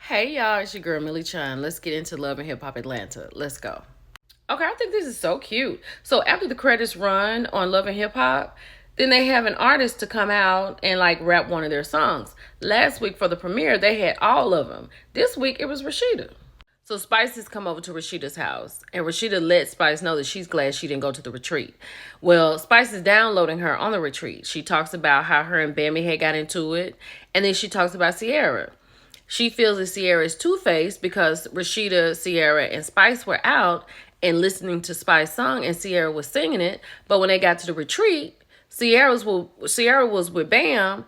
Hey y'all, it's your girl Millie Chan. Let's get into Love and Hip Hop Atlanta. Let's go. Okay, I think this is so cute. So after the credits run on Love and Hip Hop, then they have an artist to come out and like rap one of their songs. Last week for the premiere, they had all of them. This week it was Rashida. So Spice has come over to Rashida's house, and Rashida let Spice know that she's glad she didn't go to the retreat. Well, Spice is downloading her on the retreat. She talks about how her and Bammy had got into it, and then she talks about Sierra. She feels that Sierra is two-faced because Rashida, Sierra, and Spice were out and listening to Spice's song, and Sierra was singing it. But when they got to the retreat, Sierra was with Bam,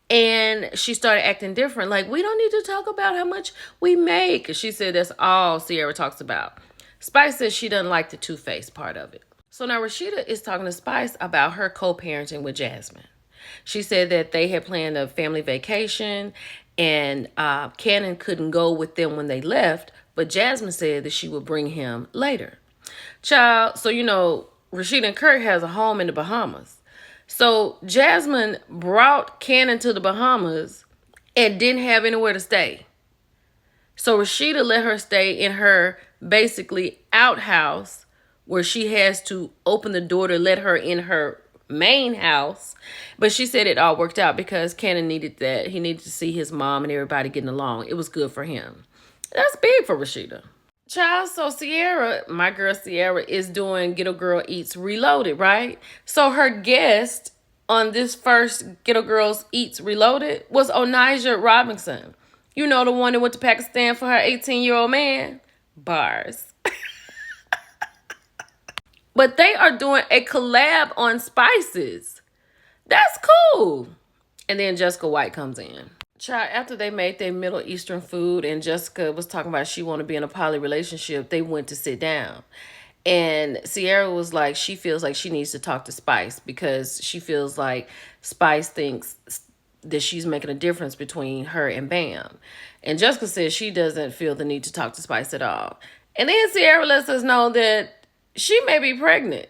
and she started acting different. Like, we don't need to talk about how much we make. She said that's all Sierra talks about. Spice says she doesn't like the two-faced part of it. So now Rashida is talking to Spice about her co-parenting with Jasmine. She said that they had planned a family vacation and Cannon couldn't go with them when they left, but Jasmine said that she would bring him later. Child, so Rashida and Kirk has a home in the Bahamas. So Jasmine brought Cannon to the Bahamas and didn't have anywhere to stay. So Rashida let her stay in her basically outhouse where she has to open the door to let her in her main house. But she said it all worked out because Cannon needed that. He needed to see his mom and everybody getting along. It was good for him. That's big for Rashida. Child, so Sierra, my girl Sierra, is doing Ghetto Girl Eats Reloaded, right? So her guest on this first Ghetto Girls Eats Reloaded was Onijah Robinson. You know, the one that went to Pakistan for her 18-year-old man? Bars. But they are doing a collab on Spices. That's cool. And then Jessica White comes in. Child, after they made their Middle Eastern food and Jessica was talking about she want to be in a poly relationship, they went to sit down. And Sierra was like, she feels like she needs to talk to Spice because she feels like Spice thinks that she's making a difference between her and Bam. And Jessica says she doesn't feel the need to talk to Spice at all. And then Sierra lets us know that she may be pregnant.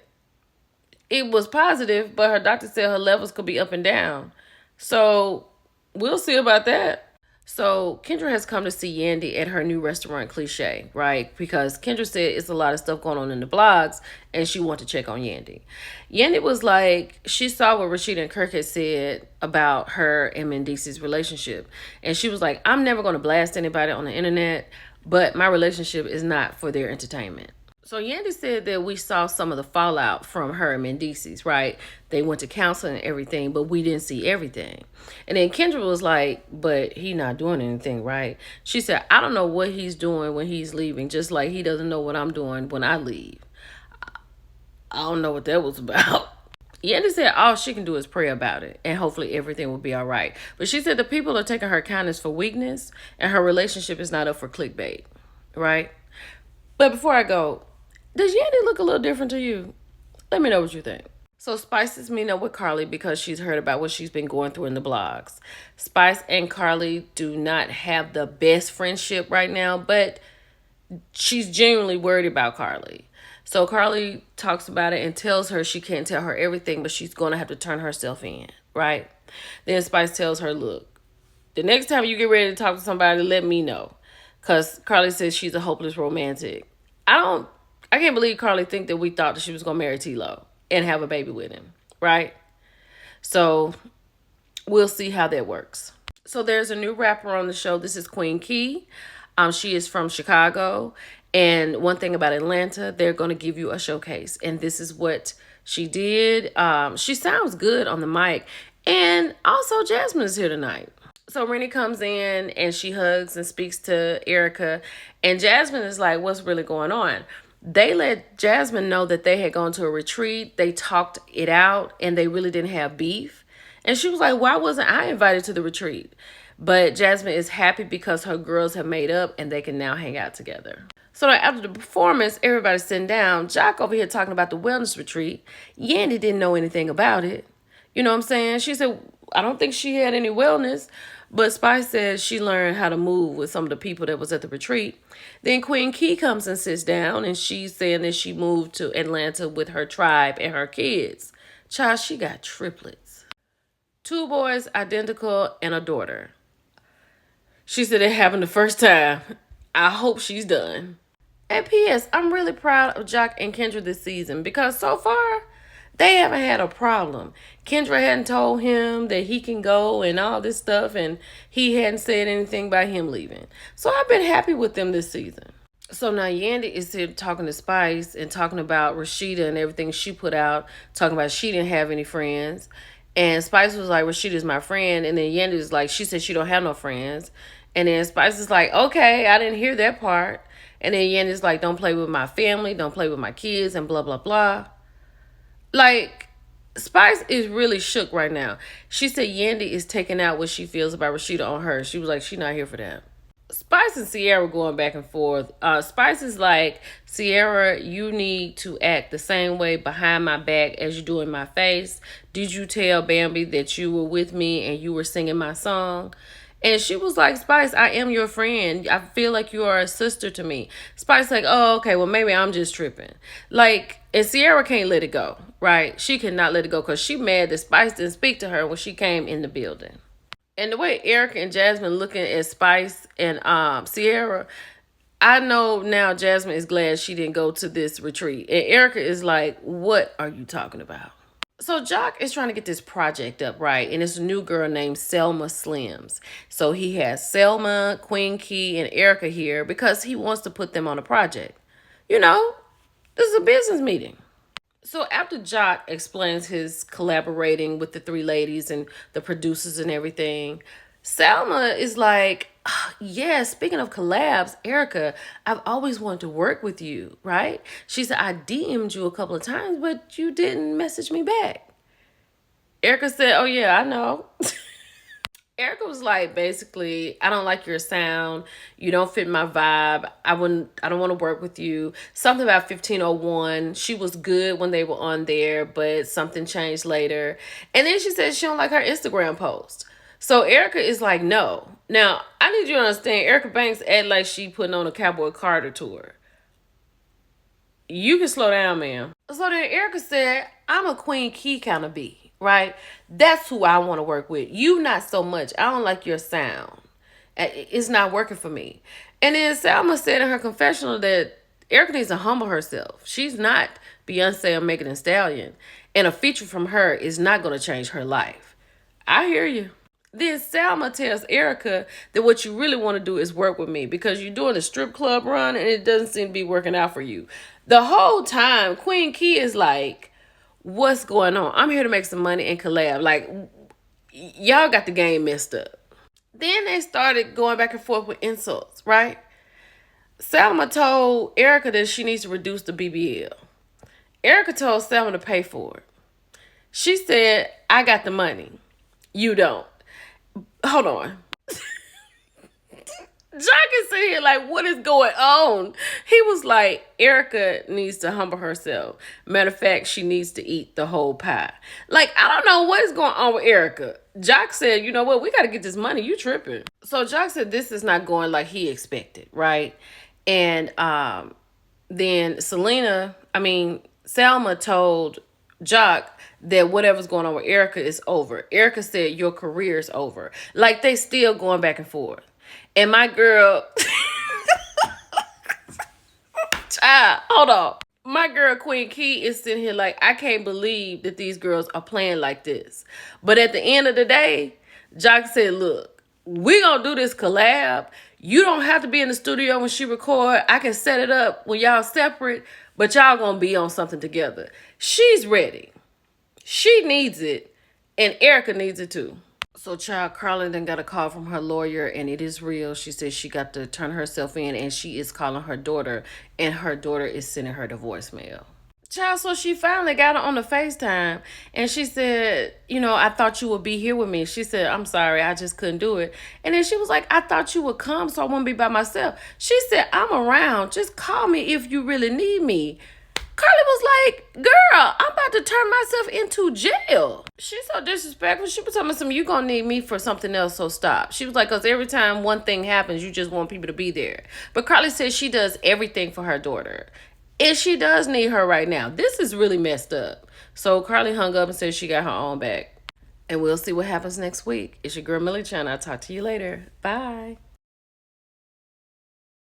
It was positive, but her doctor said her levels could be up and down. So we'll see about that. So Kendra has come to see Yandy at her new restaurant, Cliche, right? Because Kendra said it's a lot of stuff going on in the blogs and she wanted to check on Yandy. Yandy was like, she saw what Rashida and Kirk had said about her and Mendice's relationship. And she was like, I'm never going to blast anybody on the internet, but my relationship is not for their entertainment. So Yandy said that we saw some of the fallout from her and Mendice's, right? They went to counseling and everything, but we didn't see everything. And then Kendra was like, but he not doing anything, right? She said, I don't know what he's doing when he's leaving, just like he doesn't know what I'm doing when I leave. I don't know what that was about. Yandy said all she can do is pray about it, and hopefully everything will be all right. But she said the people are taking her kindness for weakness, and her relationship is not up for clickbait, right? But before I go, does Yandy look a little different to you? Let me know what you think. So Spice is meeting up with Karlie because she's heard about what she's been going through in the blogs. Spice and Karlie do not have the best friendship right now, but she's genuinely worried about Karlie. So Karlie talks about it and tells her she can't tell her everything, but she's going to have to turn herself in, right? Then Spice tells her, look, the next time you get ready to talk to somebody, let me know. Because Karlie says she's a hopeless romantic. I can't believe Karlie think that we thought that she was going to marry T-Lo and have a baby with him, right? So we'll see how that works. So there's a new rapper on the show. This is Queen Key. She is from Chicago. And one thing about Atlanta, they're going to give you a showcase. And this is what she did. She sounds good on the mic. And also Jasmine is here tonight. So Rennie comes in and she hugs and speaks to Erica. And Jasmine is like, what's really going on? They let Jasmine know that they had gone to a retreat. They talked it out and they really didn't have beef. And she was like, why wasn't I invited to the retreat? But Jasmine is happy because her girls have made up and they can now hang out together. So after the performance, everybody's sitting down. Jock over here talking about the wellness retreat. Yandy didn't know anything about it. You know what I'm saying? She said, I don't think she had any wellness. But Spice says she learned how to move with some of the people that was at the retreat. Then Queen Key comes and sits down, and she's saying that she moved to Atlanta with her tribe and her kids. Child, she got triplets. 2 boys, identical, and a daughter. She said it happened the first time. I hope she's done. And P.S. I'm really proud of Jock and Kendra this season because so far they haven't had a problem. Kendra hadn't told him that he can go and all this stuff, and he hadn't said anything about him leaving. So I've been happy with them this season. So now Yandy is here talking to Spice and talking about Rashida and everything she put out, talking about she didn't have any friends. And Spice was like, Rashida's my friend. And then Yandy was like, she said she don't have no friends. And then Spice is like, okay, I didn't hear that part. And then Yandy's like, don't play with my family, don't play with my kids, and blah, blah, blah. Like, Spice is really shook right now. She said Yandy is taking out what she feels about Rashida on her. She was like, she's not here for that. Spice and Sierra going back and forth. Spice is like, Sierra, you need to act the same way behind my back as you do in my face. Did you tell Bambi that you were with me and you were singing my song? And she was like, Spice, I am your friend. I feel like you are a sister to me. Spice like, oh, okay, well, maybe I'm just tripping. Like, and Sierra can't let it go, right? She cannot let it go because she mad that Spice didn't speak to her when she came in the building. And the way Erica and Jasmine looking at Spice and Sierra, I know now Jasmine is glad she didn't go to this retreat. And Erica is like, what are you talking about? So Jock is trying to get this project up, right? And it's a new girl named Selma Slims. So he has Selma, Queen Key, and Erica here because he wants to put them on a project. You know, this is a business meeting. So after Jock explains his collaborating with the three ladies and the producers and everything, Selma is like, yeah, speaking of collabs, Erica, I've always wanted to work with you, right? She said, I DM'd you a couple of times, but you didn't message me back. Erica said, oh yeah, I know. Erica was like, basically, I don't like your sound. You don't fit my vibe. I don't want to work with you. Something about 1501. She was good when they were on there, but something changed later. And then she said she don't like her Instagram post. So Erica is like, no. Now, I need you to understand, Erica Banks act like she putting on a Cowboy Carter tour. You can slow down, ma'am. So then Erica said, I'm a Queen Key kind of bee. Right? That's who I want to work with. You not so much. I don't like your sound. It's not working for me. And then Selma said in her confessional that Erica needs to humble herself. She's not Beyonce or Megan Thee Stallion. And a feature from her is not going to change her life. I hear you. Then Selma tells Erica that what you really want to do is work with me because you're doing a strip club run and it doesn't seem to be working out for you. The whole time, Queen Key is like, what's going on? I'm here to make some money and collab. Like, y'all got the game messed up. Then they started going back and forth with insults, right? Selma told Erica that she needs to reduce the BBL. Erica told Selma to pay for it. She said, I got the money. You don't. Hold on. Jock is sitting here like, what is going on? He was like, Erica needs to humble herself. Matter of fact, she needs to eat the whole pie. Like, I don't know what is going on with Erica. Jock said, you know what? We got to get this money. You tripping. So Jock said this is not going like he expected, right? And then Selma told Jock that whatever's going on with Erica is over. Erica said, your career is over. Like, they still going back and forth. And my girl, child, hold on. My girl Queen Key is sitting here like, I can't believe that these girls are playing like this. But at the end of the day, Jock said, look, we gonna do this collab. You don't have to be in the studio when she record. I can set it up when y'all separate, but y'all gonna be on something together. She's ready. She needs it, and Erica needs it too. So child, Karlie then got a call from her lawyer, and it is real. She said she got to turn herself in, and she is calling her daughter, and her daughter is sending her the voicemail. Child, so she finally got her on the FaceTime, and she said, you know, I thought you would be here with me. She said, I'm sorry, I just couldn't do it. And then she was like, I thought you would come so I wouldn't be by myself. She said, I'm around. Just call me if you really need me. Karlie was like, girl, I'm about to turn myself into jail. She's so disrespectful. She was telling me something, you gonna need me for something else, so stop. She was like, because every time one thing happens, you just want people to be there. But Karlie says she does everything for her daughter. And she does need her right now. This is really messed up. So Karlie hung up and said she got her own back. And we'll see what happens next week. It's your girl Millie Chan. I'll talk to you later. Bye.